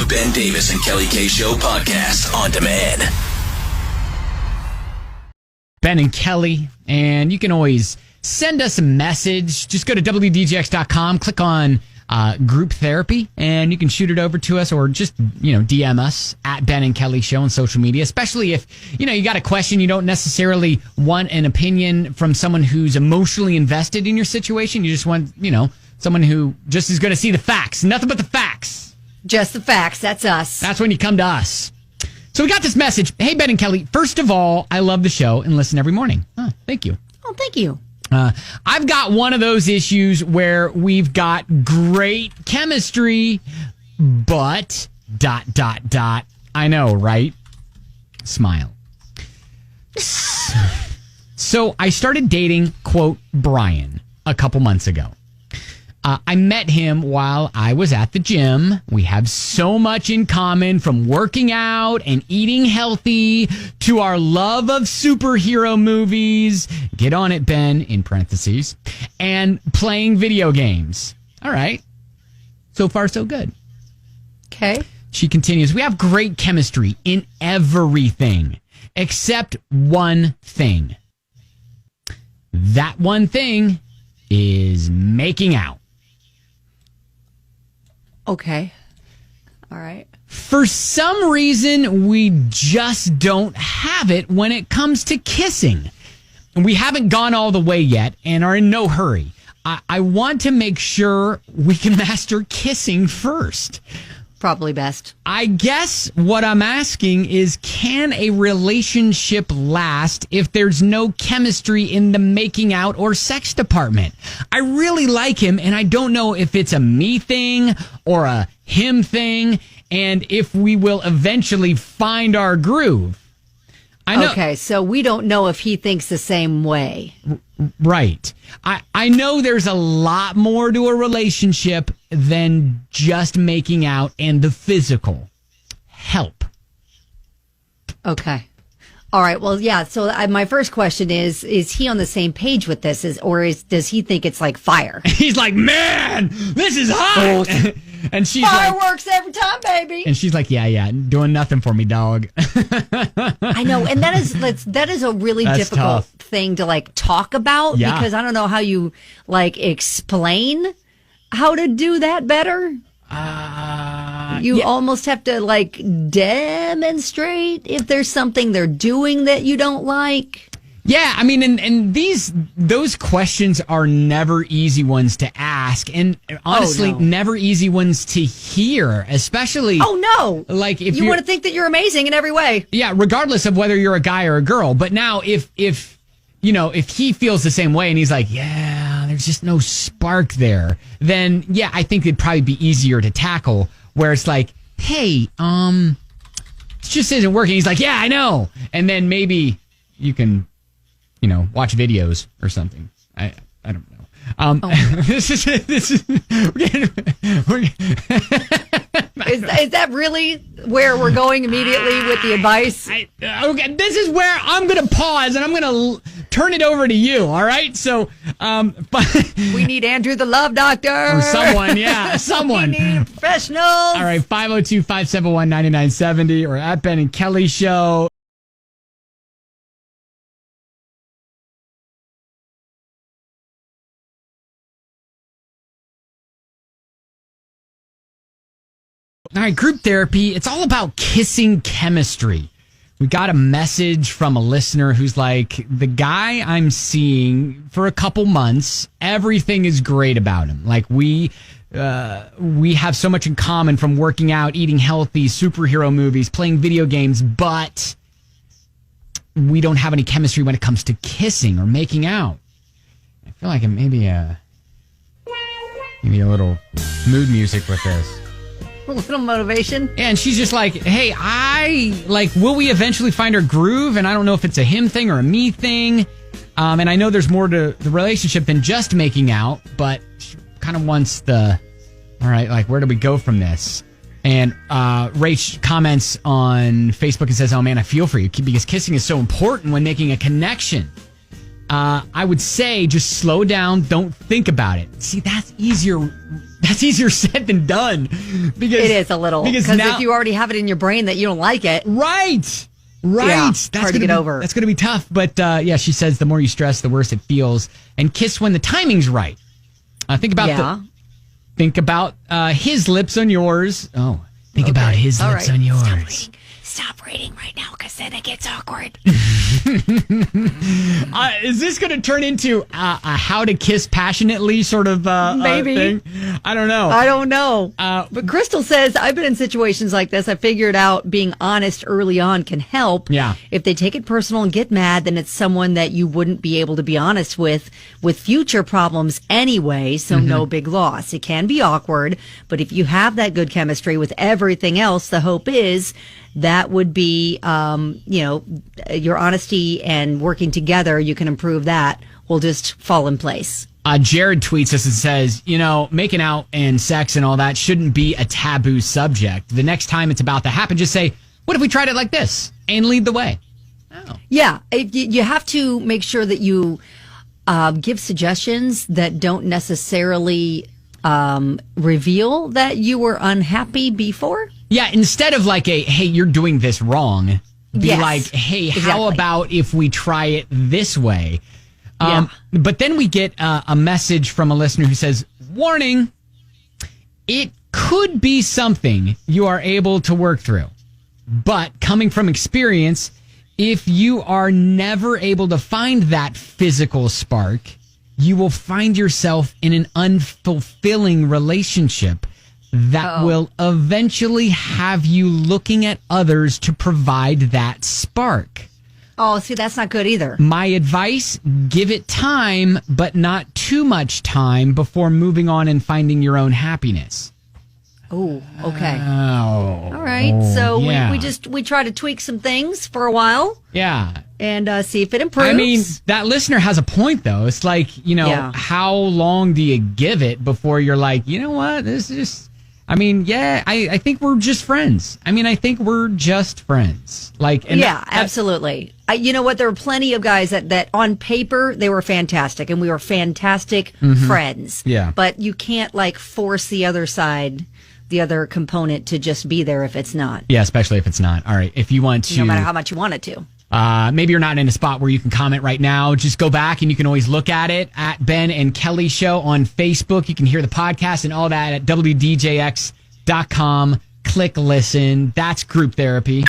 The Ben Davis and Kelly K Show podcast on demand. Ben and Kelly, and you can always send us a message. Just go to WDGX.com, click on group therapy, and you can shoot it over to us, or just, DM us at Ben and Kelly Show on social media, especially if, you got a question, you don't necessarily want an opinion from someone who's emotionally invested in your situation. You just want, someone who just is going to see the facts, nothing but the facts. Just the facts. That's us. That's when you come to us. So we got this message. Hey, Ben and Kelly, first of all, I love the show and listen every morning. Oh, thank you. Oh, thank you. I've got one of those issues where we've got great chemistry, but ... I know, right? Smile. So I started dating, quote, Brian a couple months ago. I met him while I was at the gym. We have so much in common, from working out and eating healthy to our love of superhero movies. Get on it, Ben, in parentheses. And playing video games. All right. So far, so good. Okay. She continues, we have great chemistry in everything except one thing. That one thing is making out. Okay. All right. For some reason, we just don't have it when it comes to kissing. We haven't gone all the way yet and are in no hurry. I want to make sure we can master kissing first. Probably best. I guess what I'm asking is, can a relationship last if there's no chemistry in the making out or sex department? I really like him, and I don't know if it's a me thing or a him thing, and if we will eventually find our groove. I know. Okay, so we don't know if he thinks the same way. Right. I know there's a lot more to a relationship than just making out and the physical. Help. Okay. All right. Well, yeah. So my first question is he on the same page with this, does he think it's like fire? He's like, man, this is hot. And she's fireworks every time, baby. And she's like, yeah, doing nothing for me, dog. I know. And that is a really difficult thing to talk about, because I don't know how you explain how to do that better. You almost have to demonstrate if there's something they're doing that you don't like. Yeah, I mean, and those questions are never easy ones to ask, and honestly, never easy ones to hear, especially. Oh no! If you want to think that you're amazing in every way. Yeah, regardless of whether you're a guy or a girl. But now, if he feels the same way and he's like, yeah, there's just no spark there, then yeah, I think it'd probably be easier to tackle. Where it's like, hey, it just isn't working. He's like, yeah, I know, and then maybe you can, watch videos or something. I don't know. This is is that really where we're going immediately with the advice? Okay, this is where I'm going to pause and I'm going to turn it over to you. All right. So, we need Andrew the Love Doctor or someone. Yeah, someone. We need professionals. All right. 502-571-9970 or at Ben and Kelly Show. All right, group therapy, it's all about kissing chemistry. We got a message from a listener who's like, the guy I'm seeing for a couple months, everything is great about him. We have so much in common, from working out, eating healthy, superhero movies, playing video games, but we don't have any chemistry when it comes to kissing or making out. I feel like maybe a little mood music with this. A little motivation. And she's just like, hey, will we eventually find our groove? And I don't know if it's a him thing or a me thing. And I know there's more to the relationship than just making out, but she kind of wants all right, where do we go from this? And Rach comments on Facebook and says, oh man, I feel for you, because kissing is so important when making a connection. I would say just slow down. Don't think about it. See, that's easier. That's easier said than done. Because it is a little. Because if you already have it in your brain that you don't like it. Right. Yeah, that's hard to get over. That's going to be tough. But she says the more you stress, the worse it feels. And kiss when the timing's right. Think about his lips on yours. Oh, think about his lips on yours. Stop reading right now because then it gets awkward. Is this going to turn into a how to kiss passionately sort of maybe thing? I don't know. But Crystal says, I've been in situations like this. I figured out being honest early on can help. Yeah. If they take it personal and get mad, then it's someone that you wouldn't be able to be honest with future problems anyway. So no big loss. It can be awkward, but if you have that good chemistry with everything else, the hope is that would be, your honesty and working together. You can improve that. Will just fall in place. Jared tweets us and says, making out and sex and all that shouldn't be a taboo subject. The next time it's about to happen, just say, what if we tried it like this? And lead the way. Oh. Yeah. You have to make sure that you give suggestions that don't necessarily reveal that you were unhappy before. Yeah, instead of like hey, you're doing this wrong, be like, hey, how about if we try it this way? But then we get a message from a listener who says, warning, it could be something you are able to work through. But coming from experience, if you are never able to find that physical spark, you will find yourself in an unfulfilling relationship that will eventually have you looking at others to provide that spark. Oh, see, that's not good either. My advice, give it time, but not too much time before moving on and finding your own happiness. Oh, okay. Oh, all right. So we try to tweak some things for a while. Yeah. And see if it improves. I mean, that listener has a point, though. It's like, how long do you give it before you're like, you know what, this is... I think we're just friends. I think we're just friends. Absolutely. You know what? There were plenty of guys that on paper, they were fantastic and we were fantastic friends. Yeah. But you can't force the other side, the other component to just be there if it's not. Yeah, especially if it's not. All right. If you want to. No matter how much you want it to. Maybe you're not in a spot where you can comment right now. Just go back and you can always look at it at Ben and Kelly Show on Facebook. You can hear the podcast and all that at WDJX.com. Click listen. That's group therapy.